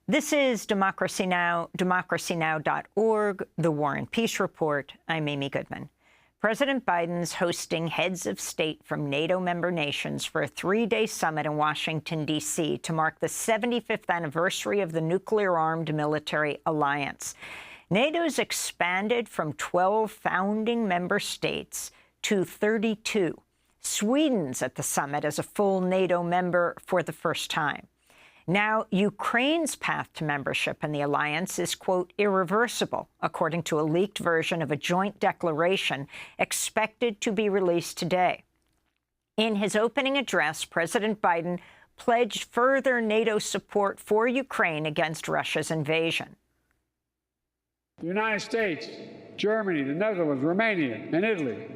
This is Democracy Now!, democracynow.org, The War and Peace Report. I'm Amy Goodman. President Biden's hosting heads of state from NATO member nations for a 3-day summit in Washington, D.C. to mark the 75th anniversary of the nuclear-armed military alliance. NATO's expanded from 12 founding member states to 32. Sweden's at the summit as a full NATO member for the first time. Now, Ukraine's path to membership in the alliance is, quote, irreversible, according to a leaked version of a joint declaration expected to be released today. In his opening address, President Biden pledged further NATO support for Ukraine against Russia's invasion. The United States, Germany, the Netherlands, Romania, and Italy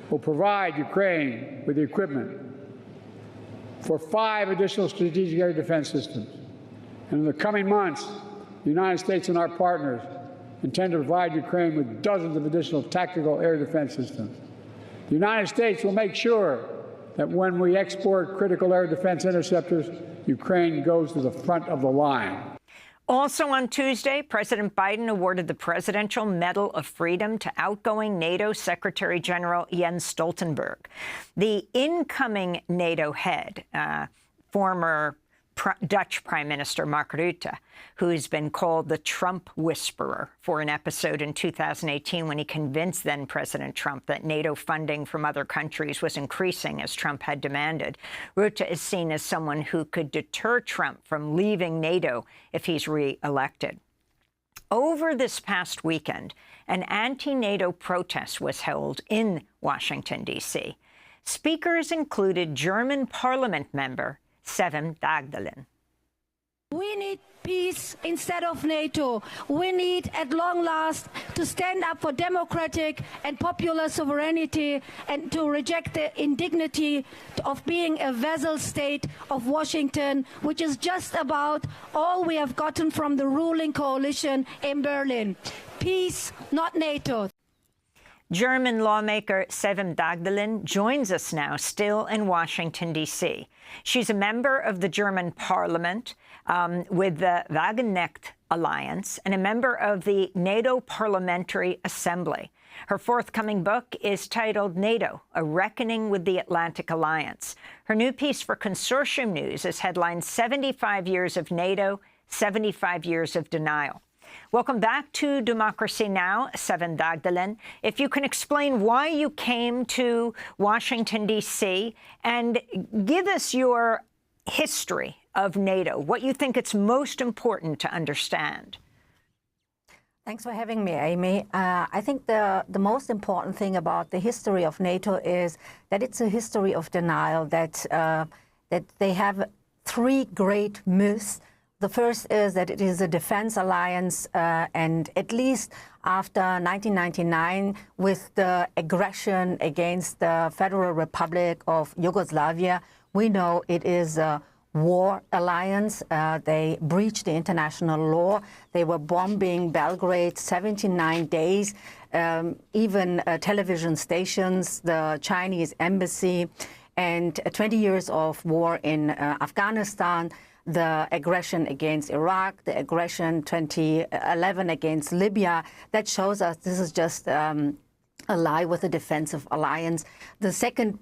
will provide Ukraine with the equipment for 5 additional strategic air defense systems. And in the coming months, the United States and our partners intend to provide Ukraine with dozens of additional tactical air defense systems. The United States will make sure that when we export critical air defense interceptors, Ukraine goes to the front of the line. Also on Tuesday, President Biden awarded the Presidential Medal of Freedom to outgoing NATO Secretary General Jens Stoltenberg. The incoming NATO head, former Dutch Prime Minister Mark Rutte, who's been called the Trump whisperer for an episode in 2018 when he convinced then-President Trump that NATO funding from other countries was increasing as Trump had demanded. Rutte is seen as someone who could deter Trump from leaving NATO if he's re-elected. Over this past weekend, an anti-NATO protest was held in Washington, D.C. Speakers included German parliament member Sevim Dagdelen. We need peace instead of NATO. We need, at long last, to stand up for democratic and popular sovereignty and to reject the indignity of being a vassal state of Washington, which is just about all we have gotten from the ruling coalition in Berlin. Peace, not NATO. German lawmaker Sevim Dagdelen joins us now, still in Washington, D.C. She's a member of the German parliament with the Wagenknecht Alliance and a member of the NATO Parliamentary Assembly. Her forthcoming book is titled NATO, A Reckoning with the Atlantic Alliance. Her new piece for Consortium News is headlined 75 Years of NATO, 75 Years of Denial. Welcome back to Democracy Now!, Sevim Dagdelen. If you can explain why you came to Washington, D.C., and give us your history of NATO, what you think it's most important to understand. Thanks for having me, Amy. I think the most important thing about the history of NATO is that it's a history of denial, that they have 3 great myths. The first is that it is a defense alliance, and at least after 1999, with the aggression against the Federal Republic of Yugoslavia, we know it is a war alliance. They breached the international law. They were bombing Belgrade 79 days, even television stations, the Chinese embassy, and 20 years of war in Afghanistan, the aggression against Iraq, the aggression 2011 against Libya. That shows us this is just a lie with a defensive alliance. The second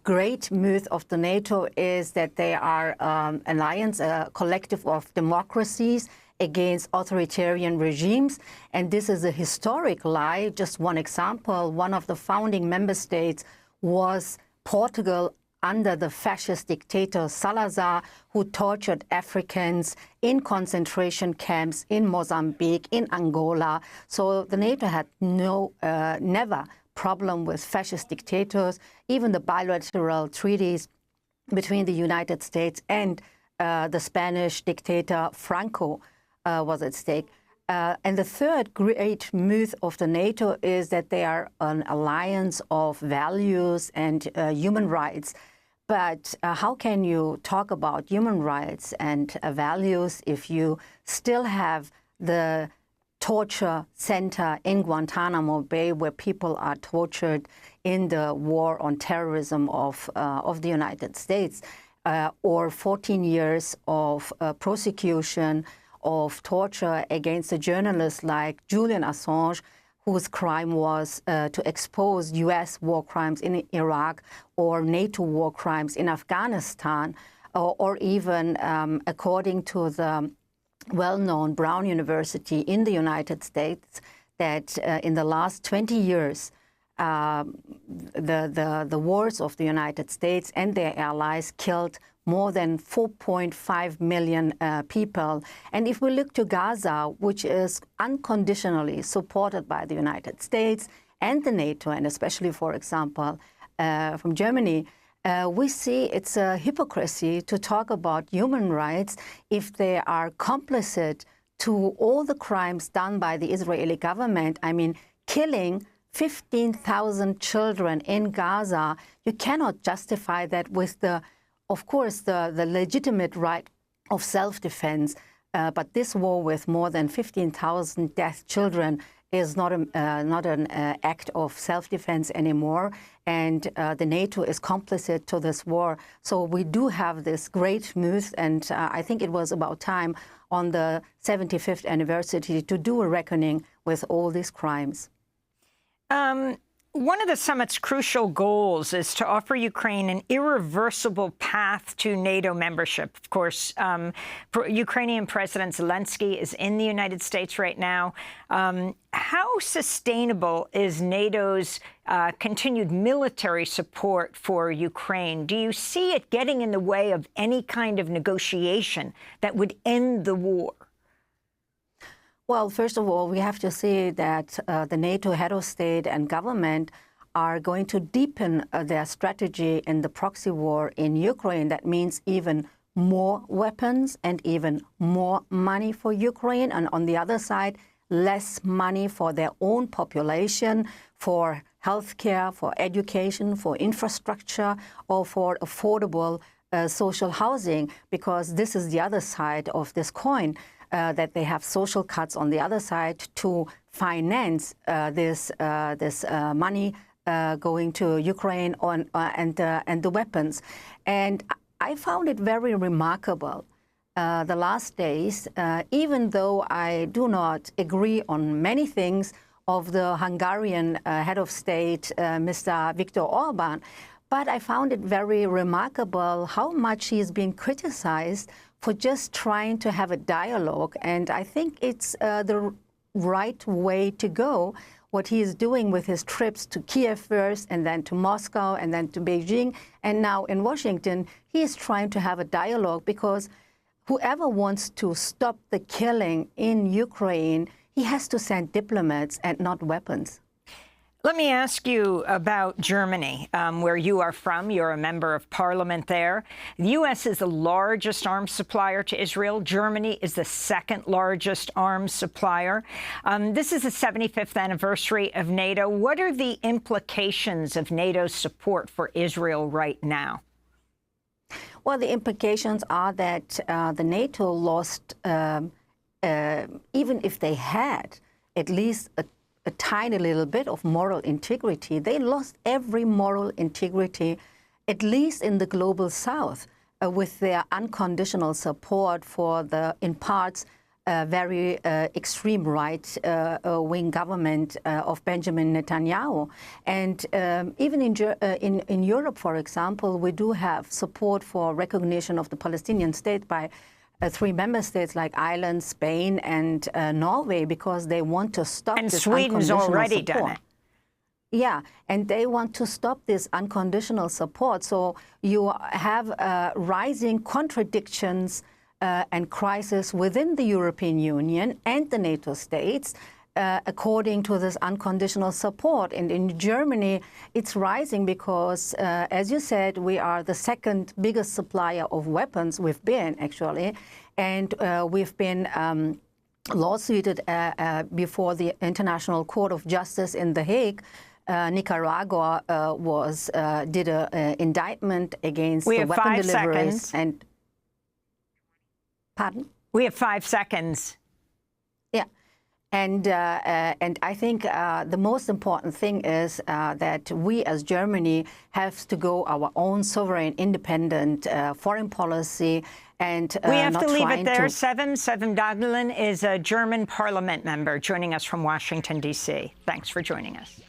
great myth of the NATO is that they are an alliance, a collective of democracies against authoritarian regimes. And this is a historic lie. Just one example, one of the founding member states was Portugal under the fascist dictator Salazar, who tortured Africans in concentration camps in Mozambique, in Angola. So the NATO had never problem with fascist dictators. Even the bilateral treaties between the United States and the Spanish dictator Franco was at stake. And the third great myth of the NATO is that they are an alliance of values and human rights. But how can you talk about human rights and values if you still have the torture center in Guantanamo Bay where people are tortured in the war on terrorism of the United States, or 14 years of prosecution of torture against a journalist like Julian Assange, whose crime was to expose U.S. war crimes in Iraq or NATO war crimes in Afghanistan, or even, according to the well-known Brown University in the United States, that in the last 20 years, the wars of the United States and their allies killed more than 4.5 million people. And if we look to Gaza, which is unconditionally supported by the United States and the NATO, and especially, for example, from Germany, we see it's a hypocrisy to talk about human rights if they are complicit to all the crimes done by the Israeli government. I mean, killing 15,000 children in Gaza. You cannot justify that with of course, the legitimate right of self-defense. But this war with more than 15,000 dead children is not an act of self-defense anymore, and the NATO is complicit to this war. So we do have this great news, and I think it was about time on the 75th anniversary to do a reckoning with all these crimes. One of the summit's crucial goals is to offer Ukraine an irreversible path to NATO membership. Of course, Ukrainian President Zelensky is in the United States right now. How sustainable is NATO's continued military support for Ukraine? Do you see it getting in the way of any kind of negotiation that would end the war? Well, first of all, we have to see that the NATO head of state and government are going to deepen their strategy in the proxy war in Ukraine. That means even more weapons and even more money for Ukraine. And on the other side, less money for their own population, for healthcare, for education, for infrastructure, or for affordable social housing, because this is the other side of this coin. That they have social cuts on the other side to finance this money going to Ukraine and the weapons. And I found it very remarkable the last days, even though I do not agree on many things of the Hungarian head of state, Mr. Viktor Orban, but I found it very remarkable how much he is being criticized for just trying to have a dialogue. And I think it's the right way to go, what he is doing with his trips to Kiev first, and then to Moscow, and then to Beijing, and now in Washington. He is trying to have a dialogue because whoever wants to stop the killing in Ukraine, he has to send diplomats and not weapons. Let me ask you about Germany, where you are from. You're a member of parliament there. The U.S. is the largest arms supplier to Israel. Germany is the second largest arms supplier. This is the 75th anniversary of NATO. What are the implications of NATO's support for Israel right now? Well, the implications are that the NATO lost, even if they had at least a tiny little bit of moral integrity, they lost every moral integrity, at least in the global south, with their unconditional support for the, in parts, very extreme right-wing government of Benjamin Netanyahu. And even in Europe, for example, we do have support for recognition of the Palestinian state by 3 member states like Ireland, Spain, and Norway, because they want to stop this unconditional support. And Sweden's already done it. Yeah, and they want to stop this unconditional support. So you have rising contradictions and crisis within the European Union and the NATO states, according to this unconditional support. And in Germany, it's rising because, as you said, we are the second biggest supplier of weapons. We've been, actually. And we've been lawsuited before the International Court of Justice in The Hague. Nicaragua did an indictment against the weapon deliveries. And pardon? We have 5 seconds. Yeah. And I think the most important thing is that we as Germany have to go our own sovereign, independent foreign policy, and we have not to leave it there. to... Sevim Dagdelen is a German parliament member joining us from Washington, D.C. Thanks for joining us.